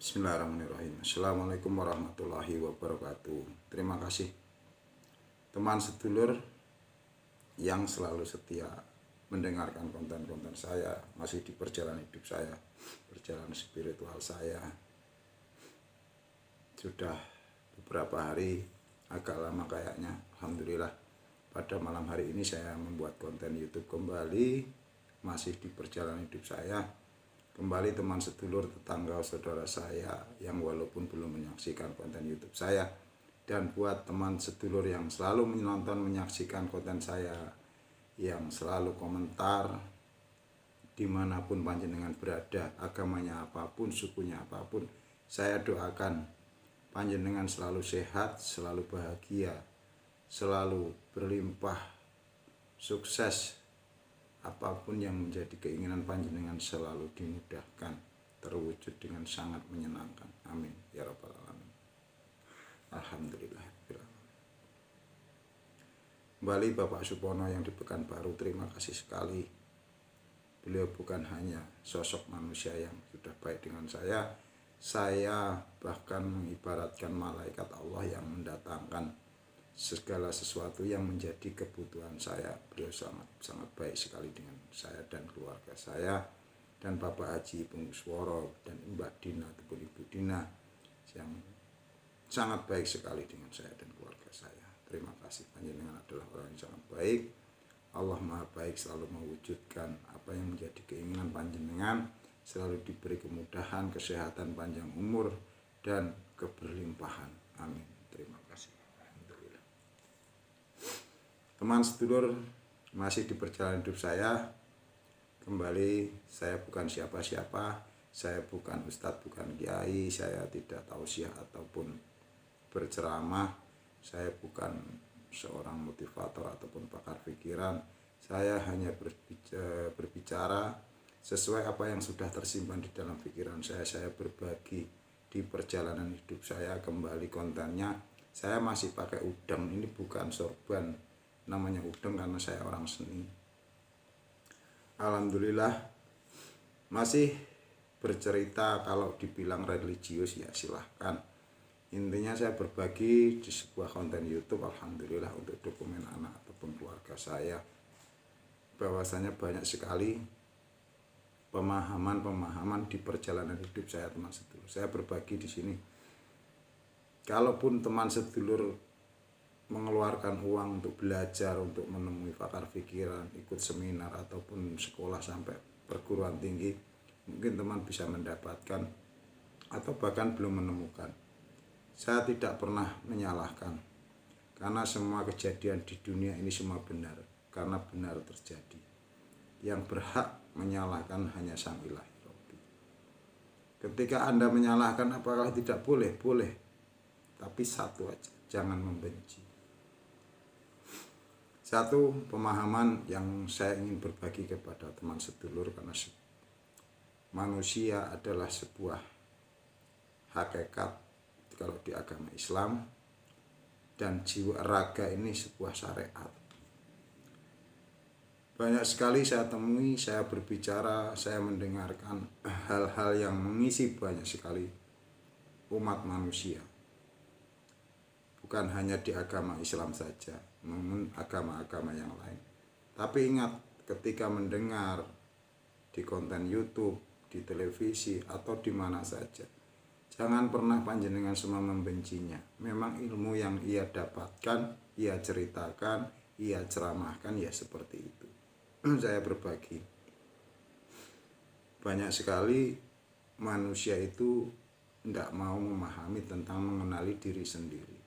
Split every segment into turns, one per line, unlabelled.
Bismillahirrahmanirrahim. Assalamualaikum warahmatullahi wabarakatuh. Terima kasih teman sedulur yang selalu setia mendengarkan konten-konten saya, masih di perjalanan hidup saya, perjalanan spiritual saya. Sudah beberapa hari, agak lama kayaknya, alhamdulillah. Pada malam hari ini saya membuat konten YouTube kembali, masih di perjalanan hidup saya. Kembali teman sedulur, tetangga, saudara saya yang walaupun belum menyaksikan konten YouTube saya, dan buat teman sedulur yang selalu menonton, menyaksikan konten saya, yang selalu komentar dimanapun panjenengan berada, agamanya apapun, sukunya apapun, saya doakan panjenengan selalu sehat, selalu bahagia, selalu berlimpah, sukses. Apapun yang menjadi keinginan panjenengan selalu dimudahkan, terwujud dengan sangat menyenangkan. Amin ya rabbal alamin. Alhamdulillah. Kembali Bapak Supono yang di Pekanbaru, terima kasih sekali. Beliau bukan hanya sosok manusia yang sudah baik dengan saya bahkan mengibaratkan malaikat Allah yang mendatangkan segala sesuatu yang menjadi kebutuhan saya. Beliau sangat baik sekali dengan saya dan keluarga saya, dan Bapak Haji Pengusworo dan Mbak Dina ataupun Ibu Dina yang sangat baik sekali dengan saya dan keluarga saya. Terima kasih, panjenengan adalah orang yang sangat baik. Allah Maha Baik, selalu mewujudkan apa yang menjadi keinginan panjenengan, selalu diberi kemudahan, kesehatan, panjang umur, dan keberlimpahan. Amin. Terima kasih. Teman sedulur, masih di perjalanan hidup saya. Kembali, saya bukan siapa-siapa, saya bukan ustadz, bukan kiai, saya tidak tausiah ataupun berceramah, saya bukan seorang motivator ataupun pakar pikiran. Saya hanya berbicara sesuai apa yang sudah tersimpan di dalam pikiran saya. Saya berbagi di perjalanan hidup saya. Kembali kontennya, saya masih pakai udang, ini bukan sorban, namanya udang karena saya orang seni. Alhamdulillah, masih bercerita. Kalau dibilang religius ya silahkan. Intinya saya berbagi di sebuah konten YouTube, alhamdulillah, untuk dokumen anak ataupun keluarga saya, bahwasanya banyak sekali pemahaman di perjalanan hidup saya, teman sedulur. Saya berbagi di sini. Kalaupun teman sedulur mengeluarkan uang untuk belajar, untuk menemui pakar pikiran, ikut seminar ataupun sekolah sampai perguruan tinggi, mungkin teman bisa mendapatkan atau bahkan belum menemukan. Saya tidak pernah menyalahkan, karena semua kejadian di dunia ini semua benar, karena benar terjadi. Yang berhak menyalahkan hanya Sang Ilahi Rabbi. Ketika Anda menyalahkan, apakah tidak boleh? Boleh, tapi satu aja, jangan membenci. Satu pemahaman yang saya ingin berbagi kepada teman sedulur, karena manusia adalah sebuah hakikat kalau di agama Islam, dan jiwa raga ini sebuah syariat. Banyak sekali saya temui, saya berbicara, saya mendengarkan hal-hal yang mengisi banyak sekali umat manusia. Bukan hanya di agama Islam saja, namun agama-agama yang lain. Tapi ingat, ketika mendengar di konten YouTube, di televisi, atau di mana saja, jangan pernah panjenengan semua membencinya. Memang ilmu yang ia dapatkan, ia ceritakan, ia ceramahkan, ya seperti itu. Saya berbagi. Banyak sekali manusia itu tidak mau memahami tentang mengenali diri sendiri.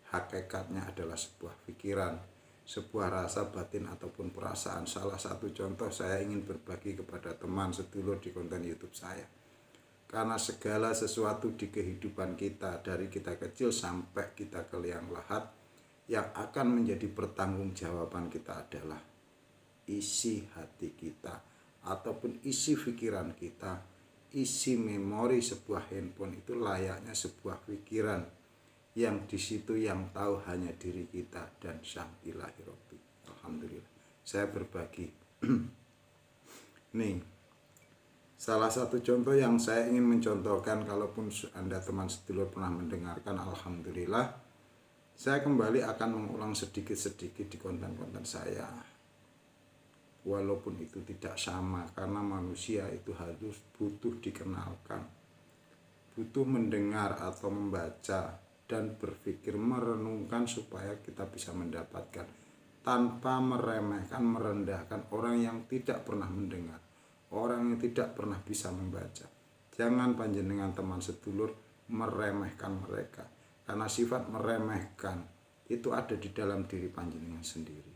Hakikatnya adalah sebuah pikiran, sebuah rasa batin ataupun perasaan. Salah satu contoh saya ingin berbagi kepada teman sedulur di konten YouTube saya. Karena segala sesuatu di kehidupan kita, dari kita kecil sampai kita ke liang lahat, yang akan menjadi pertanggungjawaban kita adalah isi hati kita ataupun isi pikiran kita. Isi memori sebuah handphone itu layaknya sebuah pikiran, yang di situ yang tahu hanya diri kita dan Sang Ilahi Rabbi. Alhamdulillah, saya berbagi. Nih, Salah satu contoh yang saya ingin mencontohkan, kalaupun Anda teman sedulur pernah mendengarkan, alhamdulillah, saya kembali akan mengulang sedikit-sedikit di konten-konten saya. Walaupun itu tidak sama, karena manusia itu harus butuh dikenalkan, butuh mendengar atau membaca dan berpikir, merenungkan supaya kita bisa mendapatkan, tanpa meremehkan, merendahkan orang yang tidak pernah mendengar, orang yang tidak pernah bisa membaca. Jangan panjenengan teman sedulur meremehkan mereka, karena sifat meremehkan itu ada di dalam diri panjenengan sendiri.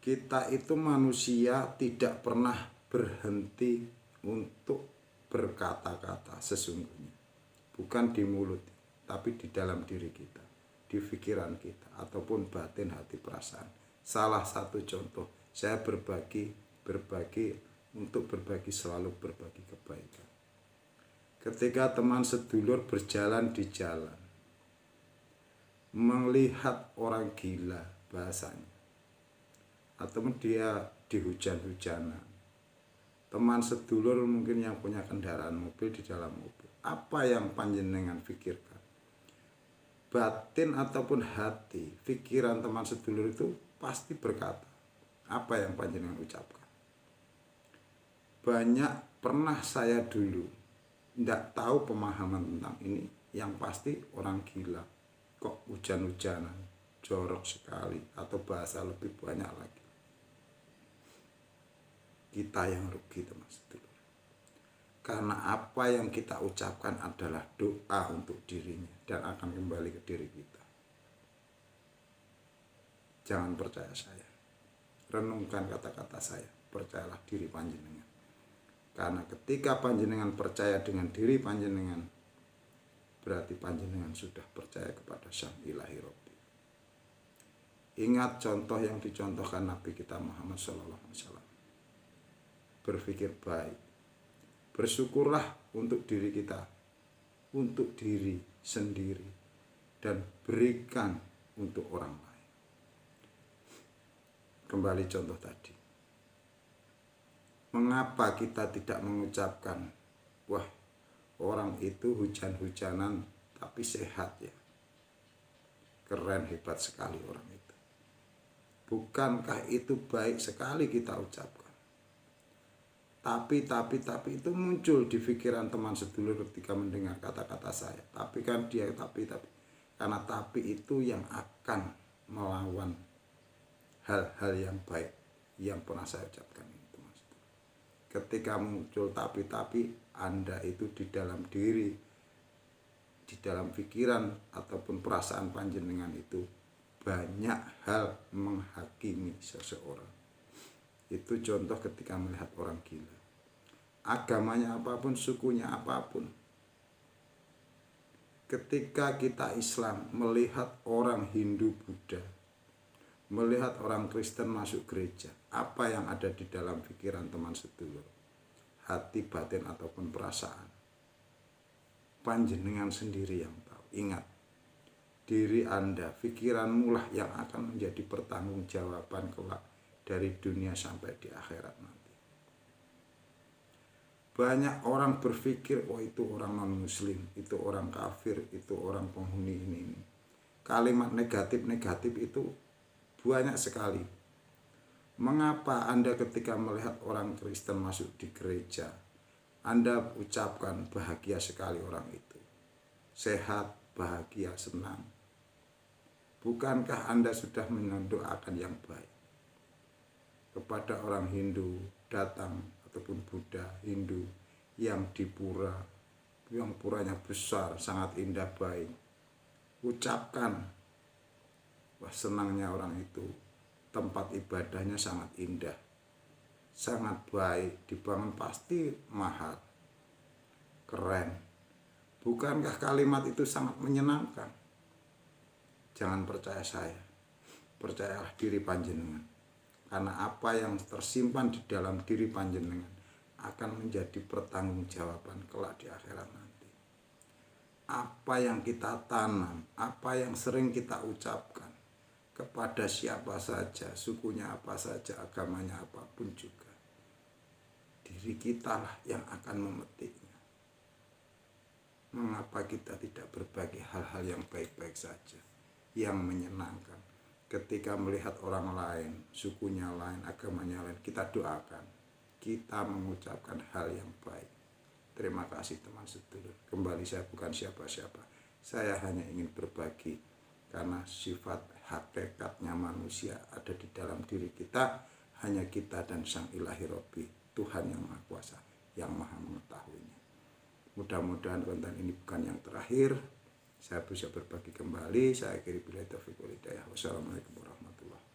Kita itu manusia tidak pernah berhenti untuk berkata-kata sesungguhnya. Bukan di mulut, tapi di dalam diri kita, di pikiran kita, ataupun batin hati perasaan. Salah satu contoh, saya berbagi untuk berbagi, selalu berbagi kebaikan. Ketika teman sedulur berjalan di jalan, melihat orang gila bahasanya, atau dia di hujan-hujanan, teman sedulur mungkin yang punya kendaraan mobil di dalam mobil, apa yang panjenengan pikirkan? Batin ataupun hati, pikiran teman sedulur itu pasti berkata, apa yang panjenengan ucapkan? Banyak pernah saya dulu tidak tahu pemahaman tentang ini, yang pasti orang gila, kok hujan-hujanan, jorok sekali, atau bahasa lebih banyak lagi. Kita yang rugi teman sedulur, karena apa yang kita ucapkan adalah doa untuk dirinya dan akan kembali ke diri kita. Jangan percaya saya, renungkan kata-kata saya, percayalah diri panjenengan. Karena ketika panjenengan percaya dengan diri panjenengan, berarti panjenengan sudah percaya kepada Sang Ilahi Robbi. Ingat contoh yang dicontohkan Nabi kita Muhammad SAW. Berpikir baik, bersyukurlah untuk diri kita, untuk diri sendiri, dan berikan untuk orang lain. Kembali contoh tadi, mengapa kita tidak mengucapkan, wah orang itu hujan-hujanan tapi sehat ya, keren, hebat sekali orang itu. Bukankah itu baik sekali kita ucapkan? Tapi itu muncul di pikiran teman sedulur ketika mendengar kata-kata saya. Tapi karena tapi itu yang akan melawan hal-hal yang baik yang pernah saya ucapkan ini, teman sedulur. Ketika muncul tapi Anda itu di dalam diri, di dalam pikiran ataupun perasaan panjenengan itu banyak hal menghakimi seseorang. Itu contoh ketika melihat orang gila, agamanya apapun, sukunya apapun. Ketika kita Islam melihat orang Hindu, Buddha, melihat orang Kristen masuk gereja, apa yang ada di dalam pikiran teman sedulur, hati, batin ataupun perasaan, panjenengan sendiri yang tahu. Ingat, diri Anda, pikiranmu lah yang akan menjadi pertanggungjawaban kelak dari dunia sampai di akhirat nanti. Banyak orang berpikir, oh itu orang non-muslim, itu orang kafir, itu orang penghuni ini. Kalimat negatif itu banyak sekali. Mengapa Anda ketika melihat orang Kristen masuk di gereja, Anda ucapkan bahagia sekali orang itu, sehat, bahagia, senang? Bukankah Anda sudah mendoakan yang baik kepada orang Hindu datang, ataupun Buddha, Hindu yang di pura, yang puranya besar, sangat indah, baik? Ucapkan, wah senangnya orang itu, tempat ibadahnya sangat indah, sangat baik, dibangun pasti mahal, keren. Bukankah kalimat itu sangat menyenangkan? Jangan percaya saya, percayalah diri panjenengan. Karena apa yang tersimpan di dalam diri panjenengan akan menjadi pertanggungjawaban kelak di akhirat nanti. Apa yang kita tanam, apa yang sering kita ucapkan kepada siapa saja, sukunya apa saja, agamanya apapun juga, diri kita lah yang akan memetiknya. Mengapa kita tidak berbagi hal-hal yang baik-baik saja, yang menyenangkan? Ketika melihat orang lain, sukunya lain, agamanya lain, kita doakan, kita mengucapkan hal yang baik. Terima kasih teman sedulur. Kembali saya bukan siapa-siapa, saya hanya ingin berbagi, karena sifat hakikatnya manusia ada di dalam diri kita. Hanya kita dan Sang Ilahi Robbi, Tuhan yang Maha Kuasa, yang Maha mengetahuinya. Mudah-mudahan konten ini bukan yang terakhir. Saya bisa berbagi kembali. Saya akhiri billahi taufiq wal hidayah. Wassalamualaikum warahmatullahi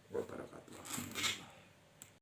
wabarakatuh.